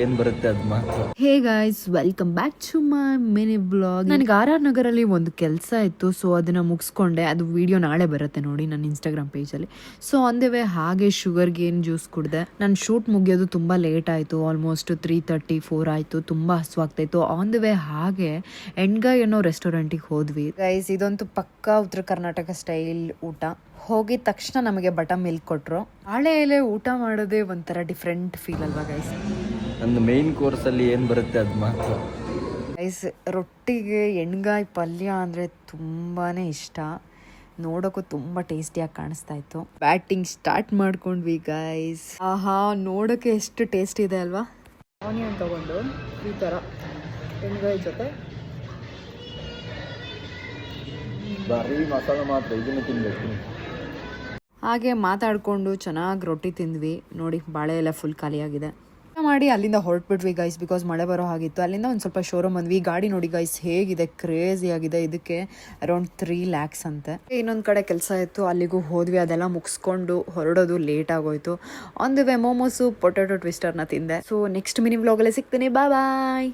ಏನ್ ಬರುತ್ತೆ ಅದ್ ಮಾತ್ರ. Hey guys, welcome back to my mini blog. ನನಗೆ RR ನಗರಲ್ಲಿ ಒಂದು ಕೆಲಸ ಇತ್ತು, ಸೊ ಅದನ್ನ ಮುಗಿಸ್ಕೊಂಡೆ. ಅದು ವಿಡಿಯೋ ನಾಳೆ ಬರುತ್ತೆ ನೋಡಿ ನನ್ನ ಇನ್ಸ್ಟಾಗ್ರಾಮ್ ಪೇಜಲ್ಲಿ. ಸೊ ಆನ್ ದ ವೇ ಹಾಗೆ ಶುಗರ್ ಗೇನ್ ಜ್ಯೂಸ್ ಕುಡ್ದೆ. ನನ್ನ ಶೂಟ್ ಮುಗಿಯೋದು ತುಂಬಾ ಲೇಟ್ ಆಯಿತು, ಆಲ್ಮೋಸ್ಟ್ 3:34 ಆಯಿತು. ತುಂಬಾ ಹಸುವಾಗ್ತಾಯಿತ್ತು. ಆನ್ ದ ವೇ ಹಾಗೆ ಎಂಡ್ಗಾಯ್ ಅನ್ನೋ ರೆಸ್ಟೋರೆಂಟಿಗೆ ಹೋದ್ವಿ ಗೈಸ್. ಇದಂತೂ ಪಕ್ಕಾ ಉತ್ತರ ಕರ್ನಾಟಕ ಸ್ಟೈಲ್ ಊಟ. ಹೋಗಿದ ತಕ್ಷಣ ನಮಗೆ ಬಟರ್ ಮಿಲ್ಕ್ ಕೊಟ್ಟರು. ಬಾಳೆ ಎಲೆ ಊಟ ಮಾಡೋದೇ ಒಂಥರ ಡಿಫ್ರೆಂಟ್ ಫೀಲ್ ಅಲ್ವಾ ಗೈಸ್. ನನ್ನ ಮೇನ್ ಕೋರ್ಸ್ ಅಲ್ಲಿ ಏನ್ ಬರುತ್ತೆ ಅದ್ ಮಾತ್ರ. ಗೈಸ್, ರೊಟ್ಟಿಗೆ ಎಣ್ಗಾಯಿ ಪಲ್ಯ ಅಂದರೆ ತುಂಬಾ ಇಷ್ಟ. ನೋಡೋಕ್ಕೂ ತುಂಬ ಟೇಸ್ಟಿಯಾಗಿ ಕಾಣಿಸ್ತಾ ಇತ್ತು. ಬ್ಯಾಟಿಂಗ್ ಸ್ಟಾರ್ಟ್ ಮಾಡ್ಕೊಂಡ್ವಿ ಗೈಸ್. ಆಹಾ, ನೋಡೋಕ್ಕೆ ಎಷ್ಟು ಟೇಸ್ಟ್ ಇದೆ ಅಲ್ವಾ. ಆನಿಯನ್ ತಗೊಂಡು ಈ ಥರ ಎಣ್ಗಾಯಿ ಜೊತೆ ಬರೀ ಮಸಾಲ ಮಾತ್ರ, ಇದನ್ನು ತಿನ್ಬೇಕು. ಹಾಗೆ ಮಾತಾಡಿಕೊಂಡು ಚೆನ್ನಾಗಿ ರೊಟ್ಟಿ ತಿಂದ್ವಿ. ನೋಡಿ, ಬಾಳೆ ಎಲ್ಲ ಫುಲ್ ಖಾಲಿಯಾಗಿದೆ. ಮಾಡಿ ಅಲ್ಲಿಂದ ಹೊರಟ್ಬಿಟ್ವಿ ಗೈಸ್, ಬಿಕಾಸ್ ಮಳೆ ಬರೋ ಹಾಗಿತ್ತು. ಅಲ್ಲಿಂದ ಒಂದು ಸ್ವಲ್ಪ ಶೋರೂಮ್ ಬಂದ್ವಿ. ಗಾಡಿ ನೋಡಿ ಗೈಸ್ ಹೇಗಿದೆ, ಕ್ರೇಜಿ ಆಗಿದೆ. ಇದಕ್ಕೆ ಅರೌಂಡ್ 3 lakhs ಅಂತೆ. ಇನ್ನೊಂದು ಕಡೆ ಕೆಲಸ ಇತ್ತು, ಅಲ್ಲಿಗೂ ಹೋದ್ವಿ. ಅದೆಲ್ಲ ಮುಗಿಸ್ಕೊಂಡು ಹೊರಡೋದು ಲೇಟ್ ಆಗೋಯ್ತು. On the way momos, potato ಟ್ವಿಸ್ಟರ್ನ ತಿಂದೆ. ಸೊ ನೆಕ್ಸ್ಟ್ ಮಿನಿ ವ್ಲಾಗಲ್ಲಿ ಸಿಗ್ತೀನಿ. ಬಾಯ್.